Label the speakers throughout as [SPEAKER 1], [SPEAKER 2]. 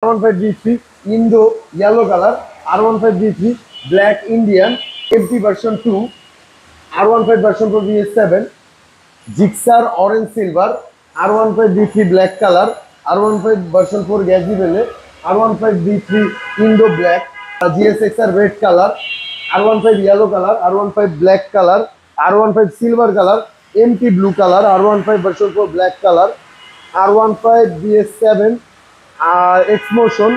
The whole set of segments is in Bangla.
[SPEAKER 1] R15 D3 Indo yellow color, R15 D3 black Indian, empty version 2, R15 version 4 BS7, Gixxer orange silver, R15 D3 black color, R15 version 4 Gazibele, R15 D3 Indo black, GSXR red color, R15 yellow color, R15 black color, R15 silver color, empty blue color, R15 version 4 black color, R15 BS7 X-Motion,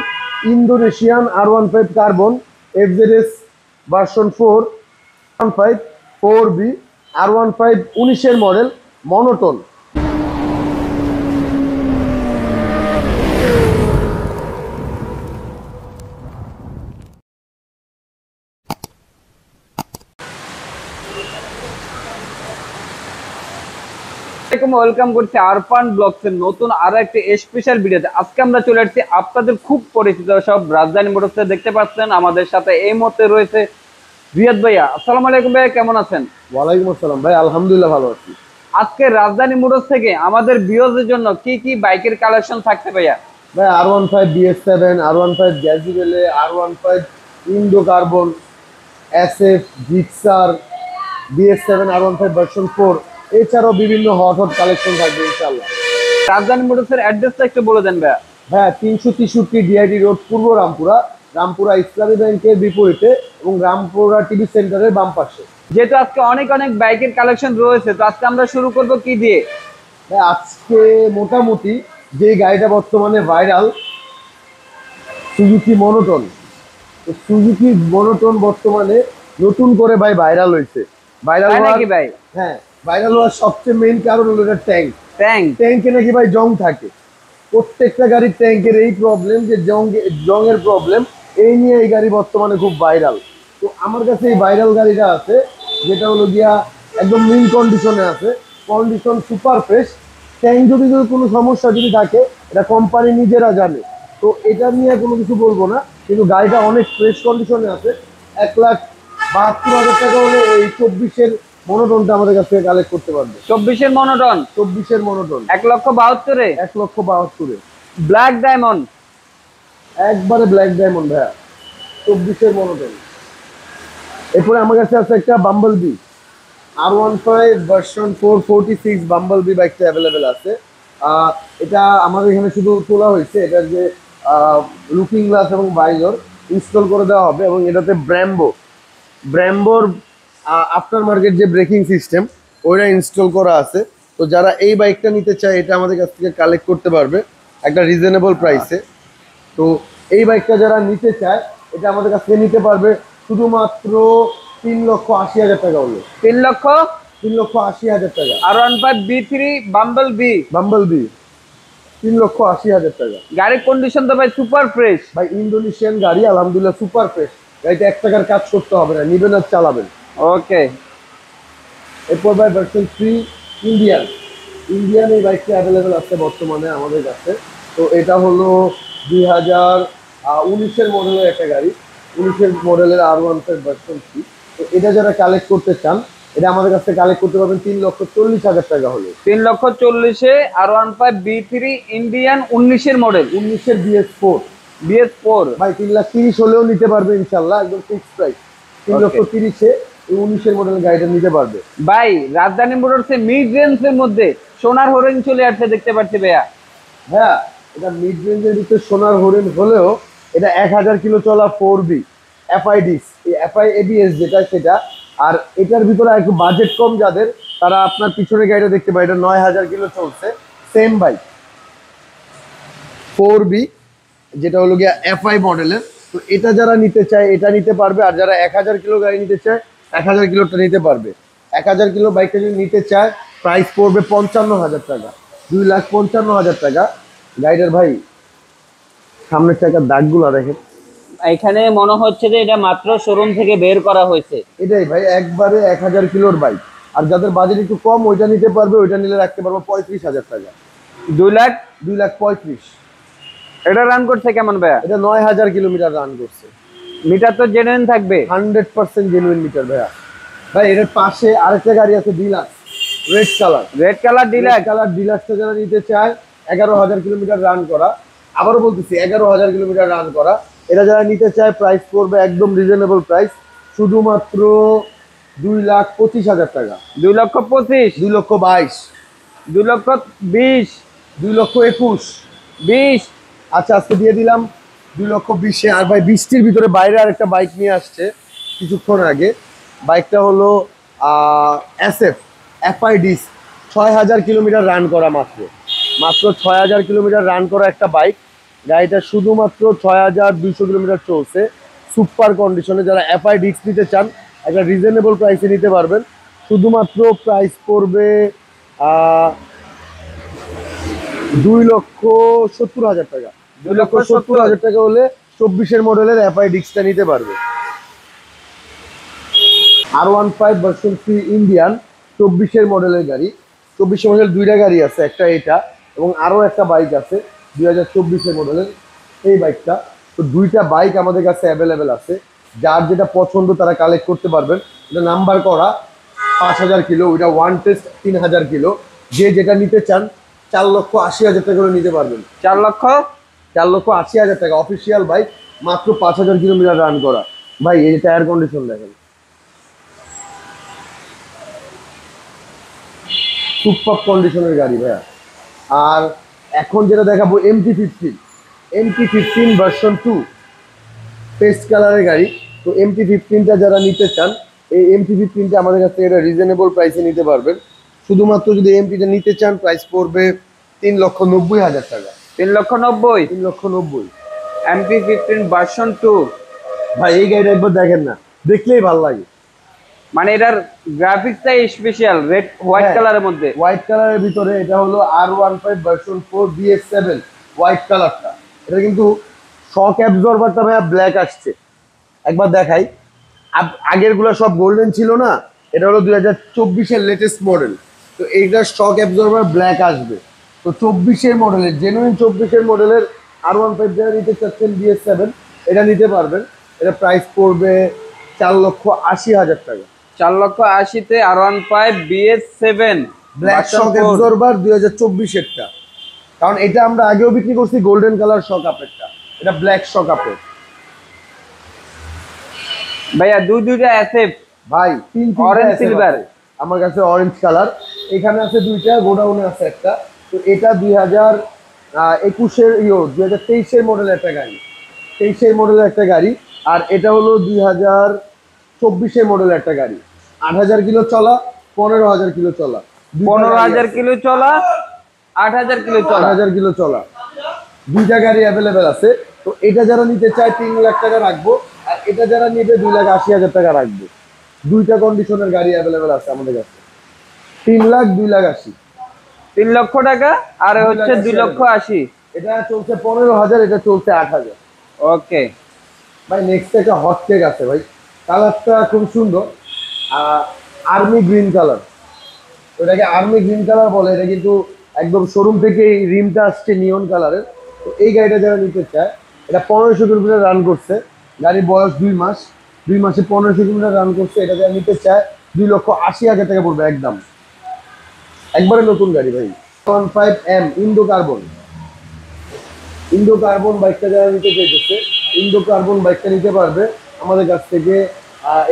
[SPEAKER 1] Indonesian R15 Carbon, FZS version 4, R15 4B, R15 19 model monotone.
[SPEAKER 2] Welcome করছি আরফান ব্লগস এর নতুন আরো একটা স্পেশাল ভিডিওতে। আজকে আমরা চলে আসছি আপনাদের খুব পরিচিত সব রাজধানী মোটরসে। দেখতে পাচ্ছেন আমাদের সাথে এই মুহূর্তে রয়েছে রিয়াদ ভাইয়া। আসসালামু আলাইকুম ভাইয়া, কেমন আছেন?
[SPEAKER 1] ওয়ালাইকুম আসসালাম ভাই, আলহামদুলিল্লাহ ভালো আছি।
[SPEAKER 2] আজকে রাজধানী মোটরস থেকে আমাদের ভিউয়ারদের জন্য কি কি বাইকের কালেকশন থাকছে ভাইয়া?
[SPEAKER 1] ভাই R15 BS7, R15 গ্যাজিবেলে, R15 Indo carbon, SF Gixxer BS7, R15 version 4, এছাড়াও বিভিন্ন হট কালেকশন থাকবে ইনশাআল্লাহ।
[SPEAKER 2] রাজধানী মোটরসের অ্যাড্রেসটা একটু বলে দেন ভাইয়া।
[SPEAKER 1] হ্যাঁ, 363 ডিআইডি রোড, পূর্ব রামপুরা, রামপুরা ইসলামী ব্যাংকের বিপরীতে এবং রামপুরা টিভি সেন্টারের বাম পাশে।
[SPEAKER 2] যেহেতু আজকে অনেক বাইকের কালেকশন রয়েছে, তো আজকে আমরা শুরু করব কি দিয়ে?
[SPEAKER 1] আজকে মোটামুটি যে গাড়িটা বর্তমানে ভাইরাল, সুজুকি মনোটন। তো সুজুকি মনোটন বর্তমানে নতুন করে ভাই ভাইরাল হয়েছে। ভাইরাল
[SPEAKER 2] নাকি ভাই?
[SPEAKER 1] হ্যাঁ, ভাইরাল হওয়ার সবচেয়ে মেইন কারণ হলো এটা ট্যাঙ্কে নাকি ভাই জং থাকে। প্রত্যেকটা গাড়ির ট্যাঙ্কের এই প্রবলেম, যে জংয়ের প্রবলেম, এই নিয়ে এই গাড়ি বর্তমানে খুব ভাইরাল। তো আমার কাছে এই ভাইরাল গাড়িটা আছে, যেটা হলো গিয়া একদম মিন কন্ডিশনে আছে, কন্ডিশন সুপার ফ্রেশ। ট্যাঙ্ক যদি কোনো সমস্যা যদি থাকে, এটা কোম্পানি নিজেরা জানে, তো এটা নিয়ে কোনো কিছু বলবো না। কিন্তু গাড়িটা অনেক ফ্রেশ কন্ডিশনে আছে। 1,72,000 টাকা হলে এই 24-এর মনোটনটা আমাদের কাছ থেকে কালেক্ট করতে পারবে।
[SPEAKER 2] 24-এর মনোটন?
[SPEAKER 1] 24-এর মনোটন
[SPEAKER 2] 1,72,000-এ?
[SPEAKER 1] 1,72,000-এ
[SPEAKER 2] ব্ল্যাক ডায়মন্ড,
[SPEAKER 1] একবারে ব্ল্যাক ডায়মন্ড ভাইয়া, 24-এর মনোটন। এরপরে আমার কাছে আছে একটা bumble bee, R15 version 446 bumble bee বাইকটা অ্যাভেলেবেল আছে। এটা আমাদের এখানে শুধু তোলা হয়েছে, এটার যে লুকিং গ্লাস এবং বাইজর ইনস্টল করে দেওয়া হবে, এবং এটাতে ব্র্যাম্বোর আফটার মার্কেট যে ব্রেকিং সিস্টেম ওইটা ইনস্টল করা আছে। তো যারা এই বাইকটা নিতে চায়, এটা আমাদের কাছ থেকে কালেক্ট করতে পারবে একটা রিজনেবল প্রাইসে। তো এই বাইকটা যারা নিতে চায়, এটা আমাদের কাছ থেকে নিতে পারবে শুধুমাত্র 3,80,000 টাকা হলো।
[SPEAKER 2] 3,80,000
[SPEAKER 1] টাকা।
[SPEAKER 2] R15 B3 বাম্বল বি
[SPEAKER 1] 3,80,000 টাকা।
[SPEAKER 2] গাড়ির কন্ডিশন তো ভাই সুপার ফ্রেশ।
[SPEAKER 1] ভাই ইন্দোনেশিয়ান গাড়ি, আলহামদুলিল্লাহ সুপার ফ্রেশ। গাড়িটা 1 টাকার কাজ করতে হবে না, নিবেন আর চালাবেন।
[SPEAKER 2] ওকে।
[SPEAKER 1] এরপর ভাই ভার্সন 3 ইন্ডিয়ান এই বাইকটা অ্যাভেলেবেল আছে বর্তমানে আমাদের কাছে। তো এটা হলো 2019-এর মডেলের একটা গাড়ি, 19-এর মডেলের R15 ভার্সন 3। তো এটা যারা কালেক্ট করতে চান, এটা আমাদের কাছ থেকে কালেক্ট করতে পারবেন 3,40,000 টাকা হলে।
[SPEAKER 2] 3,40,000-এ R15 B3 Indian 19-এর model,
[SPEAKER 1] 19-এর BS4 ভাই 3,30,000 হলেও নিতে পারবে ইনশাল্লাহ, একদম ফিক্সড প্রাইস। 3,30,000-এ 19-এর মডেলের গাড়িটা নিতে পারবে।
[SPEAKER 2] ভাই রাজধানী মোটরসে মিড রেঞ্জের মধ্যে সোনার হরিণ চলে আসছে, দেখতে পাচ্ছি ভাইয়া।
[SPEAKER 1] হ্যাঁ, এটা মিড রেঞ্জের ভিতরে সোনার হরিণ হলেও এটা 1,000 কিলো চলা 4B FIDs, এই FI ABS যেটা সেটা। আর এটার ভিতরে একটু বাজেট কম যাদের, তারা আপনার পিছনে গাড়িটা দেখতে পায়, এটা 9,000 কিলো চলছে, সেম বাইক 4B, যেটা হলো গিয়া FI মডেলের। তো এটা যারা নিতে চায় এটা নিতে পারবে, আর যারা 1,000 কিলো গাড়ি নিতে চায় 1,000 কিলোটা নিতে পারবে। 1,000 কিলো বাইকটা যদি নিতে চায়, প্রাইস পড়বে 55,000 টাকা, 2,55,000 টাকা। গাড়িটার ভাই সামনের চাকার দাগগুলো দেখেন,
[SPEAKER 2] এখানে মনে হচ্ছে যে এটা মাত্র শোরুম থেকে বের করা হয়েছে।
[SPEAKER 1] এটাই ভাই একবারে 1,000 কিলোর বাইক। আর যাদের বাজেট একটু কম, ওইটা নিতে পারবে, ওইটা নিলে রাখতে পারবো 35,000 টাকা। 2,35,000।
[SPEAKER 2] এটা রান করছে কেমন ভাইয়া?
[SPEAKER 1] এটা 9,000 কিলোমিটার রান করছে।
[SPEAKER 2] মিটার তো জেনুইন থাকবে?
[SPEAKER 1] 100% জেনুইন মিটার ভাইয়া। ভাই এর পাশে আরেকটা গাড়ি আছে, ডিলাক্স রেড কালার
[SPEAKER 2] ডিলাক্সটা
[SPEAKER 1] যারা নিতে চায়, 11,000 কিলোমিটার রান করা, আবারও বলতেছি 11,000 কিলোমিটার রান করা। এটা যারা নিতে চায় প্রাইস পড়বে একদম রিজনেবল প্রাইস, শুধুমাত্র 2,25,000 টাকা।
[SPEAKER 2] 2,25,000,
[SPEAKER 1] 2,22,000,
[SPEAKER 2] 2,20,000,
[SPEAKER 1] 2,21,000।
[SPEAKER 2] 20।
[SPEAKER 1] আচ্ছা আজকে দিয়ে দিলাম 2,20,000-এ। আর ভাই বৃষ্টির ভিতরে বাইরে আরেকটা বাইক নিয়ে আসছে কিছুক্ষণ আগে। বাইকটা হলো এসএফ এফআইডিস, 6,000 কিলোমিটার রান করা, মাত্র মাত্র 6,000 কিলোমিটার রান করা একটা বাইক। গাড়িটা শুধুমাত্র 6,200 কিলোমিটার চলছে, সুপার কন্ডিশনে। যারা এফআইডিক্স নিতে চান একটা রিজনেবল প্রাইসে নিতে পারবেন। শুধুমাত্র প্রাইস পড়বে 2,70,000 টাকা। 2,70,000 টাকা হলে 24-এর মডেলের এফআইডিক্সটা নিতে পারবে। R15 ভার্সন 3 ইন্ডিয়ান, 24-এর মডেলের গাড়ি। 24-এর মডেল দুইটা গাড়ি আছে, একটা এটা এবং আরও একটা বাইক আছে 2024-এর মডেলের, এই বাইকটা। তো দুইটা বাইক আমাদের কাছে অ্যাভেলেবেল আছে, যার যেটা পছন্দ তারা কালেক্ট করতে পারবেন। এটা নাম্বার করা 5,000 কিলো, ওইটা ওয়ান টেস্ট 3,000 কিলো। যে যেটা নিতে চান 4,80,000 টাকা করে নিতে পারবেন।
[SPEAKER 2] 4,80,000
[SPEAKER 1] টাকা অফিসিয়াল বাইক, মাত্র 5,000 কিলোমিটার রান করা। ভাই এই টায়ার কন্ডিশন দেখেন, সুপার কন্ডিশনের গাড়ি ভাইয়া। আর এখন যেটা দেখাবো MT-15 ভার্সন 2 পেস্ট কালারের গাড়ি। তো MT-15টা যারা নিতে চান, এই MT-15টা আমাদের কাছ থেকে এটা রিজনেবল প্রাইসে নিতে পারবেন। শুধুমাত্র যদি এমটিটা নিতে চান প্রাইস পড়বে 3,90,000 টাকা।
[SPEAKER 2] 3,90,000,
[SPEAKER 1] 3,90,000।
[SPEAKER 2] MT-15 version 2।
[SPEAKER 1] ভাই এই গাড়িটা একবার দেখেন না, দেখলেই ভালো লাগে।
[SPEAKER 2] মানে এটার গ্রাফিক্সটাই স্পেশাল, রেড হোয়াইট কালারের মধ্যে।
[SPEAKER 1] হোয়াইট কালারের ভিতরে এটা হলো R15 ভার্সন 4 BS7 হোয়াইট কালারটা। এটা কিন্তু শক অ্যাবজর্বারটা ভাইয়া ব্ল্যাক আসছে, একবার দেখাই। আগের গুলো সব গোল্ডেন ছিল না, এটা হলো 2024-এর লেটেস্ট মডেল। তো এইটার শক অ্যাবজর্বার ব্ল্যাক আসবে। তো 24-এর মডেলের জেনুইন 24-এর মডেলের R15 যারা নিতে চাচ্ছেন BS7, এটা নিতে পারবেন। এটা প্রাইস পড়বে 4,80,000 টাকা।
[SPEAKER 2] 4,80,000-তে R15 BS7
[SPEAKER 1] black shock absorber 2024-এরটা। কারণ এটা আমরা আগেও বিক্রি করছি গোল্ডেন কালার শক আপেরটা, এটা ব্ল্যাক শক আপের।
[SPEAKER 2] ভাইয়া দুইটা এসএফ
[SPEAKER 1] ভাই
[SPEAKER 2] অরেঞ্জ সিলভার,
[SPEAKER 1] আমার কাছে অরেঞ্জ কালার। এখানে আছে দুইটা, গোডাউনে আছে একটা। তো এটা 2021-এর 2023-এর মডেলের একটা গাড়ি, 23-এর মডেলের একটা গাড়ি। আর এটা হলো 2024-এর মডেলের একটা গাড়ি। 8,000 কিলো চলা, 15,000 কিলো চলা,
[SPEAKER 2] 15,000 কিলো চলা, 8,000 কিলো চলা,
[SPEAKER 1] 8,000 কিলো চলা। দুইটা গাড়ি অ্যাভেলেবেল আছে। তো এটা যারা নিতে চায় 3 লাখ টাকা রাখবো, আর এটা যারা নেবে 2,80,000 টাকা রাখবো। দুইটা কন্ডিশনের গাড়ি অ্যাভেলেবেল আছে আমাদের কাছে, 3 লাখ 2,80,000।
[SPEAKER 2] 3 লক্ষ টাকা আর হচ্ছে 2,80,000।
[SPEAKER 1] এটা চলছে 15,000, এটা চলছে 8,000।
[SPEAKER 2] ওকে
[SPEAKER 1] ভাই নেক্সট একটা হট কেক আছে ভাই, কালারটা খুব সুন্দর, আর্মি গ্রিন কালার। ওটাকে আর্মি গ্রিন কালার বলে। এটা কিন্তু একদম শোরুম থেকে এই রিমটা আসছে নিয়ন কালারের। তো এই গাড়িটা যারা নিতে চায়, এটা 1,500 কিলোমিটার রান করছে, গাড়ির বয়স 2 মাস। 2 মাসে 1,500 কিলোমিটার রান করছে। এটা যারা নিতে চায় 2,80,000 টাকা পড়বে একদম, একবারে নতুন গাড়ি ভাই। 15M ইন্দো কার্বন বাইকটা যারা নিতে চাইতেছে, ইন্দো কার্বন বাইকটা নিতে পারবে আমাদের কাছ থেকে।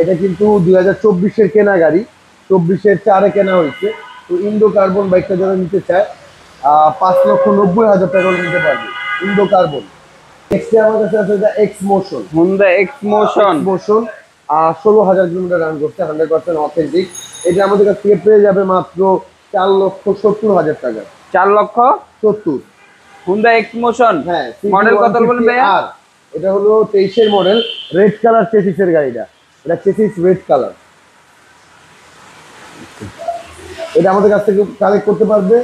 [SPEAKER 1] এটা কিন্তু 2024-এর কেনা গাড়ি, 24-এর 4-এ কেনা হয়েছে। তো ইন্দো কার্বন বাইকটা যারা নিতে চায় 5,90,000 টাকা করে নিতে পারবে ইন্দো কার্বন। নেক্সটে আমার কাছে আছে এটা এক্সমোশন,
[SPEAKER 2] হুন্ডা এক্সমোশন।
[SPEAKER 1] 16,000 কিলোমিটার রান করছে, 100% অথেন্টিক। এটা আমাদের কাছ থেকে পেয়ে যাবে মাত্র 4,70,000 টাকা।
[SPEAKER 2] 4,70,000 হুন্ডা এক্সমোশন।
[SPEAKER 1] হ্যাঁ,
[SPEAKER 2] মডেল কত বলবেন ভাইয়া?
[SPEAKER 1] এটা হলো 23-এর মডেল, রেড কালার চেসিসের গাড়িটা। এটা চেসিস রেড কালার। এটা আমাদের কাছ থেকে কালেক্ট করতে পারবে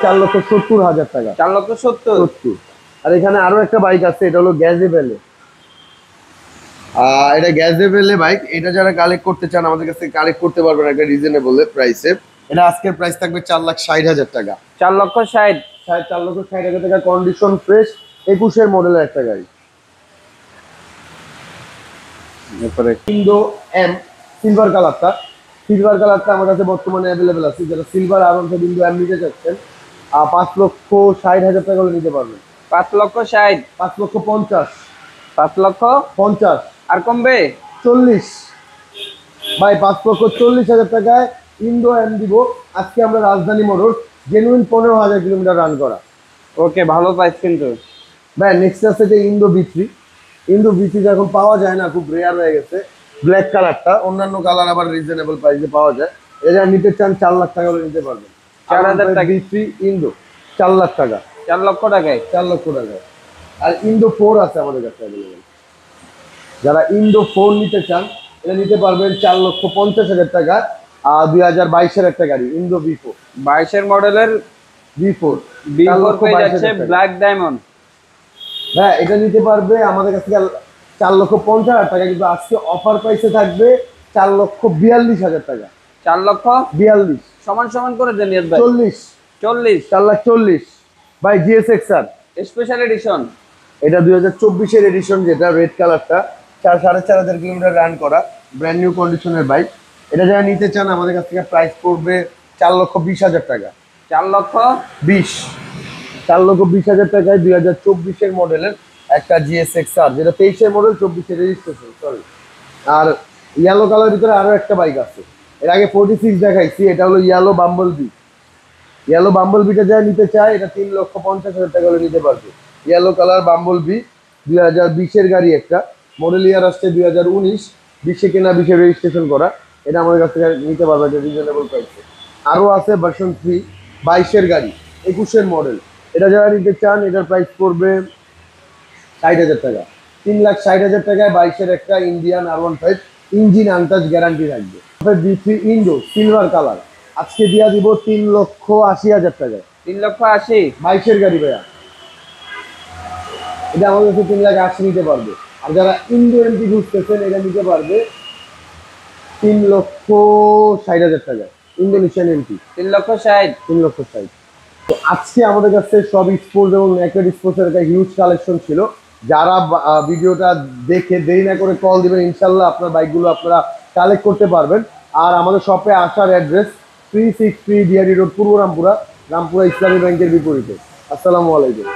[SPEAKER 1] 4,70,000 টাকা।
[SPEAKER 2] 4,70,000।
[SPEAKER 1] আর এখানে আরো একটা বাইক আছে, এটা হলো গ্যাজেবেলে। এটা গ্যাজেবেলে বাইক। এটা যারা কালেক্ট করতে চান আমাদের কাছ থেকে কালেক্ট করতে পারবেন একটা রিজনেবল প্রাইসে। এটা আজকের প্রাইস থাকবে 4,60,000 টাকা।
[SPEAKER 2] 4,60,000,
[SPEAKER 1] 4,60,000 টাকা, কন্ডিশন ফ্রেশ, 21-এর মডেলের একটা গাড়ি। এরপরে ইন্দো এম সিলভার কালারটা, আমার কাছে বর্তমানে অ্যাভেলেবেল আছে। যারা সিলভার R15 ইন্দো এম নিতে চাচ্ছেন 5,60,000 টাকা করে নিতে পারবেন।
[SPEAKER 2] 5,60,000,
[SPEAKER 1] 5,50,000,
[SPEAKER 2] 5,50,000 আর কমবে?
[SPEAKER 1] 40 ভাই, 5,40,000 টাকায় ইন্দো এম দিব। আজকে আমরা রাজধানী মোটর জেনুইন 15,000 কিলোমিটার রান করা।
[SPEAKER 2] ওকে, ভালো প্রাইস কিন্তু।
[SPEAKER 1] ভাই নেক্সট আছে যে ইন্দো বি3। ইন্দো বি3 এখন পাওয়া যায় না, খুব রেয়ার হয়ে গেছে। ব্ল্যাক কালারটা, অন্যান্য কালার আবার রিজনেবল প্রাইসে পাওয়া যায়। এটা নিতে চান 4 লাখ টাকা হলে নিতে পারবেন।
[SPEAKER 2] 4,000 টাকা,
[SPEAKER 1] বি3 ইন্দো 4 লাখ টাকা,
[SPEAKER 2] 4 লক্ষ টাকায়।
[SPEAKER 1] 4 লক্ষ টাকা। আর ইন্দো 4 আছে আমাদের কাছে অ্যাভেলেবেল। যারা ইন্দো 4 নিতে চান এটা নিতে পারবেন 4,50,000 টাকা। 2022-এর একটা গাড়ি ইন্দো বি4।
[SPEAKER 2] 22 মডেলের
[SPEAKER 1] বি4
[SPEAKER 2] B4 পেয়ে যাচ্ছে ব্ল্যাক ডায়মন্ড।
[SPEAKER 1] হ্যাঁ, এটা নিতে পারবে আমাদের কাছ থেকে 4,50,000 টাকা, কিন্তু আজকে অফার প্রাইসে থাকবে 4,42,000 টাকা।
[SPEAKER 2] 4 লক্ষ
[SPEAKER 1] 42
[SPEAKER 2] সমান সমান করে দেন নিয়ত ভাই।
[SPEAKER 1] 40
[SPEAKER 2] 40
[SPEAKER 1] 4,40,000 ভাই। GSX-R
[SPEAKER 2] special edition.
[SPEAKER 1] এটা 2024-এর এডিশন, যেটা রেড কালারটা। 4,500 কিলোমিটার রান করা, ব্র্যান্ড নিউ কন্ডিশনের বাইক। এটা যারা নিতে চান আমাদের কাছ থেকে প্রাইস পড়বে 4,20,000 টাকা।
[SPEAKER 2] 4 লক্ষ
[SPEAKER 1] 20 4,20,000 টাকায় 2024-এর মডেলের একটা জিএসএক্সআর, যেটা 23-এর মডেল, 24-এর রেজিস্ট্রেশন, সরি। আর ইয়েলো কালার ভিতরে আরো একটা বাইক আছে, এর আগে 46 দেখাইছি, এটা হলো yellow bumble bee. Yellow bumble বিটা যারা নিতে চায় এটা 3,50,000 টাকা হলে নিতে পারবে। ইয়েলো কালার বাম্বল বি, 2020-এর গাড়ি একটা, মডেল ইয়ার আসছে 2019, 20-এ কেনা, 20-এ রেজিস্ট্রেশন করা। এটা আমাদের কাছ থেকে নিতে পারবে রিজনেবল প্রাইসে। আরও আছে ভার্সন 3, 22-এর গাড়ি, 21-এর মডেল। এটা যারা নিতে চান এটার প্রাইস পড়বে 60,000 টাকা। 3,60,000 টাকায় 22-এর একটা Indian R15, engine untouch guarantee থাকবে। বি3 ইন্ডো সিলভার কালার আজকে দিয়া দিব 3,80,000 টাকায়।
[SPEAKER 2] 3 লক্ষ 80।
[SPEAKER 1] 22-এর গাড়ি ভাইয়া, এটা আমাদের কাছে 3,80,000 নিতে পারবে। আর যারা ইন্ডো এমটি খুঁজতেছেন এটা নিতে পারবে 3,60,000 টাকায়। Indonesian MT
[SPEAKER 2] 3,60,000।
[SPEAKER 1] 3,60,000। তো আজকে আমাদের কাছে সব স্পোর্টস এবং নেকেড স্পোর্টসের একটা হিউজ কালেকশন ছিল। যারা ভিডিওটা দেখে দেরি না করে কল দিবেন, ইনশাল্লাহ আপনার বাইকগুলো আপনারা কালেক্ট করতে পারবেন। আর আমাদের শপে আসার অ্যাড্রেস 363 ডিআরডি রোড, পূর্ব রামপুরা, রামপুরা ইসলামী ব্যাংকের বিপরীতে। আসসালামু আলাইকুম।